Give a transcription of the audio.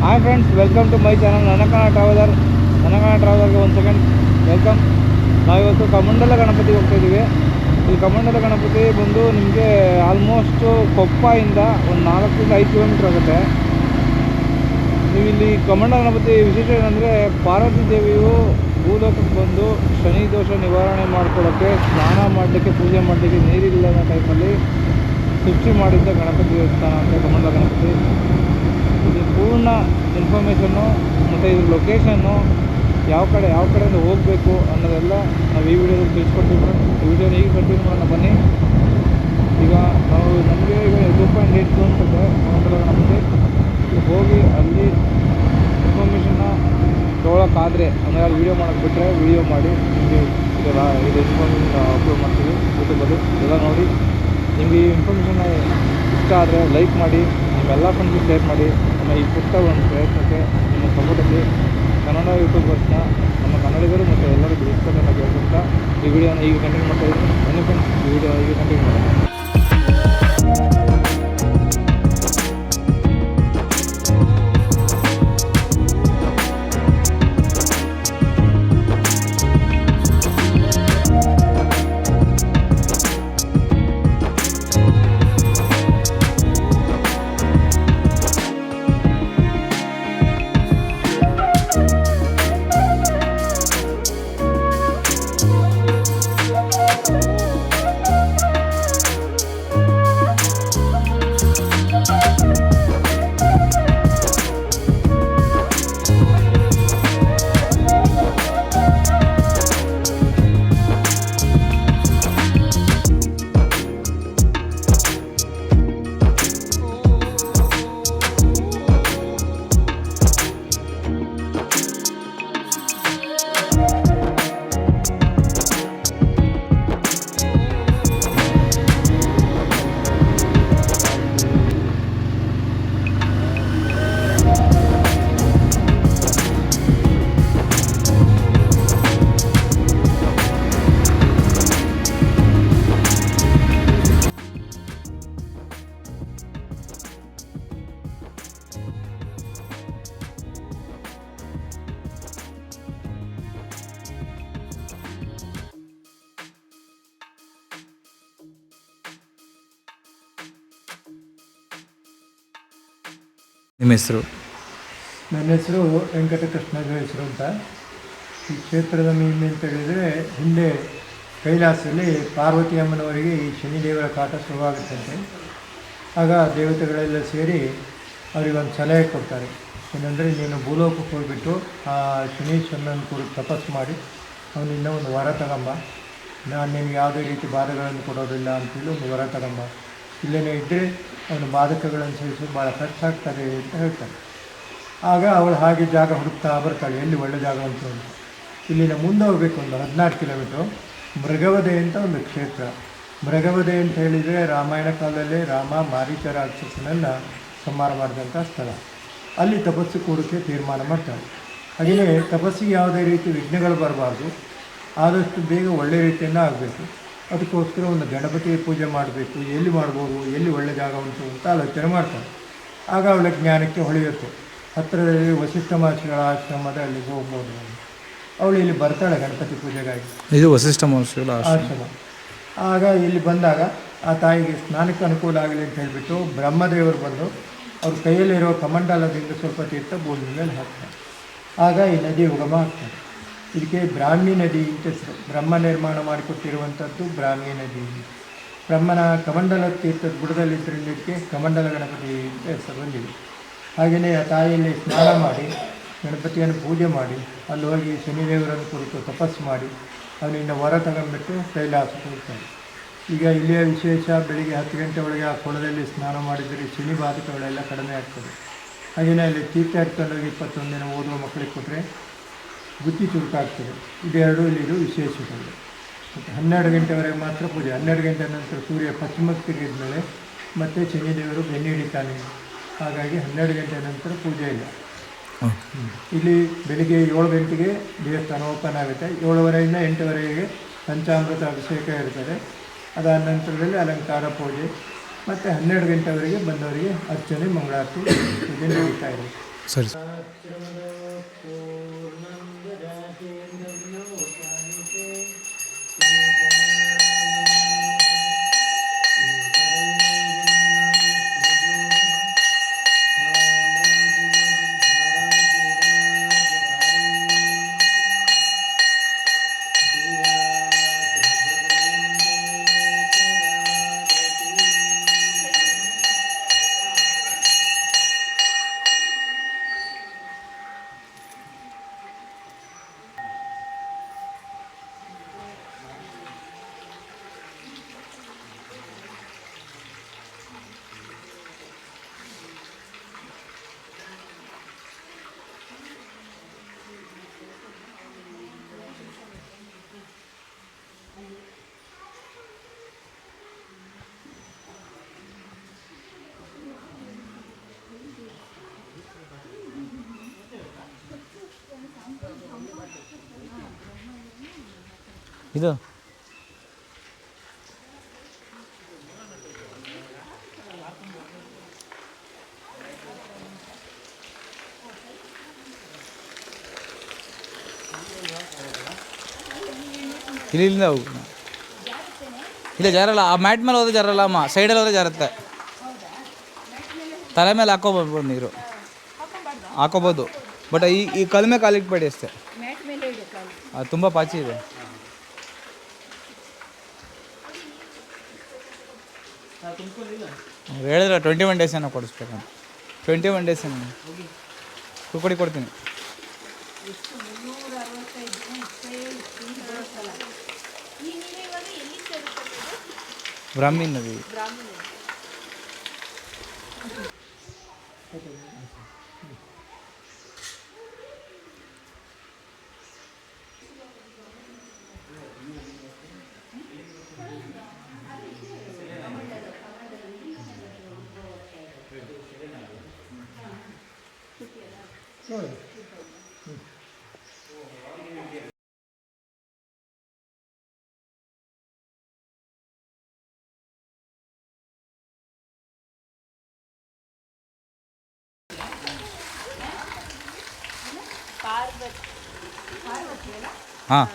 Hi friends, welcome to my channel ನನಕಣ ಟ್ರಾವೆಲರ್ಗೆ ಒಂದು ಸೆಕೆಂಡ್ ವೆಲ್ಕಮ್. ನಾವಿವತ್ತು ಕಮಂಡಲ ಗಣಪತಿ ಹೋಗ್ತಾಯಿದ್ದೀವಿ. ಈ ಕಮಂಡಲ ಗಣಪತಿ ಬಂದು ನಿಮಗೆ ಆಲ್ಮೋಸ್ಟು ಕೊಪ್ಪದಿಂದ ಒಂದು 4-5 ಕಿಲೋಮೀಟ್ರ್ ಆಗುತ್ತೆ. ನೀವು ಇಲ್ಲಿ ಕಮಂಡಲ ಗಣಪತಿ ವಿಶೇಷ ಏನಂದರೆ, ಪಾರ್ವತಿ ದೇವಿಯು ಭೂಲೋಕಕ್ಕೆ ಬಂದು ಶನಿ ದೋಷ ನಿವಾರಣೆ ಮಾಡ್ಕೊಳ್ಳೋಕ್ಕೆ, ಸ್ನಾನ ಮಾಡಲಿಕ್ಕೆ, ಪೂಜೆ ಮಾಡಲಿಕ್ಕೆ ನೀರಿಲ್ಲದ ಟೈಮಲ್ಲಿ ಸೃಷ್ಟಿ ಮಾಡಿದ್ದ ಗಣಪತಿ ದೇವಸ್ಥಾನ ಅಂತ ಕಮಂಡಲ ಗಣಪತಿ. ಇದು ಪೂರ್ಣ ಇನ್ಫಾರ್ಮೇಷನ್ನು ಮತ್ತು ಇದ್ರ ಲೊಕೇಶನ್ನು ಯಾವ ಕಡೆಯಿಂದ ಹೋಗಬೇಕು ಅನ್ನೋದೆಲ್ಲ ನಾವು ಈ ವಿಡಿಯೋದಲ್ಲಿ ತಿಳಿಸ್ಕೊಡ್ತೀವಿ ಫ್ರೆಂಡ್ಸ್. ಈ ವಿಡಿಯೋನ ಈಗ ಕಂಟಿನ್ಯೂ ಮಾಡೋಣ ಬನ್ನಿ. ಈಗ ನಮಗೆ ಈಗ 2.8 ಕಿಲೋಮೀಟರ್ ಇದೆ ಕಮಂಡಲ ಗಣಪತಿ. ಹೋಗಿ ಅಲ್ಲಿ ಇನ್ಫಾರ್ಮೇಷನ್ನ ತೊಗೊಳಕ್ಕಾದರೆ, ಅಂದರೆ ಅಲ್ಲಿ ವೀಡಿಯೋ ಮಾಡೋಕ್ಕೆ ಬಿಟ್ಟರೆ ವೀಡಿಯೋ ಮಾಡಿ ನಿಮಗೆ ಇದು ಇನ್ಫಾರ್ಮೇಷನ್ ಅಪ್ಲೋಡ್ ಮಾಡ್ತೀವಿ ಯೂಟ್ಯೂಬಲ್ಲಿ. ಎಲ್ಲ ನೋಡಿ ನಿಮಗೆ ಈ ಇನ್ಫಾರ್ಮೇಷನ್ನ ಇಷ್ಟ ಆದರೆ ಲೈಕ್ ಮಾಡಿ, ನಿಮ್ಮೆಲ್ಲ ಫ್ರೆಂಡ್ಸ್ಗೆ ಶೇರ್ ಮಾಡಿ. ನಮ್ಮ ಈ ಪುಟ್ಟ ಒಂದು ಪ್ರಯತ್ನಕ್ಕೆ ನಿಮ್ಮ ಸಪೋರ್ಟಲ್ಲಿ ಕನ್ನಡ ಯೂಟ್ಯೂಬರ್ಸ್ನ, ನಮ್ಮ ಕನ್ನಡಿಗರು ಮತ್ತು ಎಲ್ಲರೂ ಬೆಳೆಸ್ಕೊಂಡೆಲ್ಲ ಕೇಳ್ಕೊಂತ ಈ ವಿಡಿಯೋನ ಈಗ ಕಂಟಿನ್ಯೂ ಮಾಡ್ತಾಯಿದ್ದೀನಿ. ಬನ್ನಿ ಫ್ರೆಂಡ್ಸ್, ಈ ವಿಡಿಯೋ ಈಗ ಕಂಟಿನ್ಯೂ ಮಾಡೋಣ. ನಿಮ್ಮ ಹೆಸರು? ನನ್ನ ಹೆಸರು ವೆಂಕಟಕೃಷ್ಣ ಜೋಯಿಸರು ಅಂತ. ಈ ಕ್ಷೇತ್ರದ ಮಹಿಮೆ ಅಂತ ಹೇಳಿದರೆ, ಹಿಂದೆ ಕೈಲಾಸದಲ್ಲಿ ಪಾರ್ವತಿ ಅಮ್ಮನವರಿಗೆ ಈ ಶನಿದೇವರ ಕಾಟ ಶುರುವಾಗುತ್ತಂತೆ. ಆಗ ದೇವತೆಗಳೆಲ್ಲ ಸೇರಿ ಅವರಿಗೊಂದು ಸಲಹೆ ಕೊಡ್ತಾರೆ. ಏನಂದರೆ, ನೀನು ಭೂಲೋಕಕ್ಕೆ ಹೋಗಿಬಿಟ್ಟು ಆ ಶನೀಶ್ವರನ ಕೂಡ ತಪಸ್ಸು ಮಾಡಿ ಅವನಿಂದ ಒಂದು ವರ ತಗೊಂಬ. ನಾನು ನಿನಗೆ ಯಾವುದೇ ರೀತಿ ಬಾಧೆಗಳನ್ನು ಕೊಡೋದಿಲ್ಲ ಅಂತೇಳಿ ಒಂದು ವರ ತಗೊಂಬ. ಇಲ್ಲೇನೇ ಇದ್ದರೆ ಅವನು ಬಾಧಕಗಳನ್ನು ಸಹಿಸೋದು ಭಾಳ ಖರ್ಚಾಗ್ತದೆ ಅಂತ ಹೇಳ್ತಾರೆ. ಆಗ ಅವಳು ಹಾಗೆ ಜಾಗ ಹುಡುಕ್ತಾ ಬರ್ತಾಳೆ, ಎಲ್ಲಿ ಒಳ್ಳೆ ಜಾಗ ಅಂತ ಹೇಳಿ. ಇಲ್ಲಿನ ಮುಂದೆ ಹೋಗಬೇಕು, ಒಂದು 14 ಕಿಲೋಮೀಟ್ರು ಮೃಗವಧೆ ಅಂತ ಒಂದು ಕ್ಷೇತ್ರ. ಮೃಗವಧೆ ಅಂತ ಹೇಳಿದರೆ, ರಾಮಾಯಣ ಕಾಲದಲ್ಲೇ ರಾಮ ಮಾರೀಚ ರಾಕ್ಷಸನನ್ನು ಸಂಹಾರ ಮಾಡಿದಂಥ ಸ್ಥಳ. ಅಲ್ಲಿ ತಪಸ್ಸು ಕೂಡೋಕ್ಕೆ ತೀರ್ಮಾನ ಮಾಡ್ತಾಳೆ. ಹಾಗೆಯೇ ತಪಸ್ಸಿಗೆ ಯಾವುದೇ ರೀತಿ ವಿಘ್ನಗಳು ಬರಬಾರ್ದು, ಆದಷ್ಟು ಬೇಗ ಒಳ್ಳೆಯ ರೀತಿಯನ್ನು ಆಗಬೇಕು. ಅದಕ್ಕೋಸ್ಕರ ಒಂದು ಗಣಪತಿಯ ಪೂಜೆ ಮಾಡಬೇಕು, ಎಲ್ಲಿ ಮಾಡ್ಬೋದು, ಎಲ್ಲಿ ಒಳ್ಳೆ ಜಾಗ ಉಂಟು ಅಂತ ಆಲೋಚನೆ ಮಾಡ್ತಾಳೆ. ಆಗ ಅವಳ ಜ್ಞಾನಕ್ಕೆ ಹೊಳೆಯುತ್ತೆ, ಹತ್ತಿರದಲ್ಲಿ ವಸಿಷ್ಠ ಮಹರ್ಷಿಗಳ ಆಶ್ರಮದ ಅಲ್ಲಿಗೆ ಹೋಗ್ಬೋದು. ಅವಳು ಇಲ್ಲಿ ಬರ್ತಾಳೆ ಗಣಪತಿ ಪೂಜೆಗಾಗಿ. ಇದು ವಸಿಷ್ಠ ಮಹರ್ಷಿಗಳ ಆಶ್ರಮ. ಆಗ ಇಲ್ಲಿ ಬಂದಾಗ ಆ ತಾಯಿಗೆ ಸ್ನಾನಕ್ಕೆ ಅನುಕೂಲ ಆಗಲಿ ಅಂತ ಹೇಳಿಬಿಟ್ಟು ಬ್ರಹ್ಮದೇವರು ಬಂದು ಅವ್ರ ಕೈಯಲ್ಲಿರೋ ಕಮಂಡಲದಿಂದ ಸ್ವಲ್ಪ ತೀರ್ಥ ಭೂಮಿ ಮೇಲೆ ಹಾಕ್ತಾರೆ. ಆಗ ಈ ನದಿ ಉಗಮ ಆಗ್ತದೆ. ಇದಕ್ಕೆ ಬ್ರಾಹ್ಮಿ ನದಿ ಅಂತ ಹೆಸರು. ಬ್ರಹ್ಮ ನಿರ್ಮಾಣ ಮಾಡಿಕೊಟ್ಟಿರುವಂಥದ್ದು ಬ್ರಾಹ್ಮಿ ನದಿ. ಬ್ರಹ್ಮನ ಕಮಂಡಲ ತೀರ್ಥದ ಬುಡದಲ್ಲಿದ್ದರಿಂದ ಇದಕ್ಕೆ ಕಮಂಡಲ ಗಣಪತಿ ಅಂತ ಹೆಸರು ಬಂದಿದೆ. ಹಾಗೆಯೇ ಆ ತಾಯಿಯಲ್ಲಿ ಸ್ನಾನ ಮಾಡಿ ಗಣಪತಿಯನ್ನು ಪೂಜೆ ಮಾಡಿ ಅಲ್ಲಿ ಹೋಗಿ ಶನಿದೇವರನ್ನು ಕುರಿತು ತಪಸ್ಸು ಮಾಡಿ ಅವನಿಂದ ವರ ತಗೊಂಡ್ಬಿಟ್ಟು ಕೈಲಾಸಕ್ಕೆ ಹೋಗ್ತಾರೆ. ಈಗ ಇಲ್ಲಿಯ ವಿಶೇಷ, ಬೆಳಿಗ್ಗೆ 10 ಗಂಟೆ ಒಳಗೆ ಆ ಕೊಳದಲ್ಲಿ ಸ್ನಾನ ಮಾಡಿದರೆ ಶನಿ ಬಾಧಕಗಳೆಲ್ಲ ಕಡಿಮೆ ಆಗ್ತದೆ. ಹಾಗೆಯೇ ಅಲ್ಲಿ ತೀರ್ಥ ಹಿಡ್ಕೊಂಡೋಗಿ 21 ದಿನ ಓದುವ ಮಕ್ಕಳಿಗೆ ಕೊಟ್ಟರೆ ಬುದ್ಧಿ ಚುರುಕಾಗ್ತದೆ. ಇದೆರಡೂ ಇಲ್ಲಿದು ವಿಶೇಷಗಳು. ಮತ್ತು 12 ಗಂಟೆವರೆಗೆ ಮಾತ್ರ ಪೂಜೆ. 12 ಗಂಟೆ ನಂತರ ಸೂರ್ಯ ಪಶ್ಚಿಮಕ್ಕೆ ತಿರುಗಿದ ಮೇಲೆ ಮತ್ತೆ ಶನಿದೇವರು ಬೆನ್ನು ಹಿಡಿತಾನೆ. ಹಾಗಾಗಿ 12 ಗಂಟೆ ನಂತರ ಪೂಜೆ ಇಲ್ಲ. ಇಲ್ಲಿ ಬೆಳಿಗ್ಗೆ 7 ಗಂಟೆಗೆ ದೇವಸ್ಥಾನ ಓಪನ್ ಆಗುತ್ತೆ. 7:30 ಇಂದ 8:00ವರೆಗೆ ಪಂಚಾಮೃತ ಅಭಿಷೇಕ ಇರ್ತದೆ. ಅದಾದ ನಂತರದಲ್ಲಿ ಅಲಂಕಾರ ಪೂಜೆ ಮತ್ತು 12 ಗಂಟೆವರೆಗೆ ಬಂದವರಿಗೆ ಅರ್ಚನೆ ಮಂಗಳಾರತಿ ಪೂಜೆ ನಡೀತಾ ಇದೆ. ಸರಿ. ಇದು ಇಲ್ಲಿಂದ ಹೋಗು. ಇಲ್ಲ ಜಾರಲ್ಲ, ಆ ಮ್ಯಾಟ್ ಮೇಲೆ ಹೋದ್ರೆ ಜಾರಲ್ಲ ಅಮ್ಮ, ಸೈಡಲ್ಲಿ ಹೋದ್ರೆ ಜಾರುತ್ತೆ. ತಲೆ ಮೇಲೆ ಹಾಕೋಬೋದು ನೀರು, ಹಾಕೋಬೋದು. ಬಟ್ ಈ ಕಲ್ಮೆ ಕಾಲಿಟ್ಬೇಡಿ ಅಷ್ಟೇ, ಅದು ತುಂಬ ಪಾಚಿ ಇದೆ. ಹೇಳಿದ್ರೆ 21 ಡೇಸ್ ಏನೋ ಕೊಡಿಸ್ಬೇಕಂತ. 21 ಡೇಸ್ ಏನೋ ಕೊಡ್ತೀನಿ. ಬ್ರಾಹ್ಮಿ ನದಿ. ಹಾಂ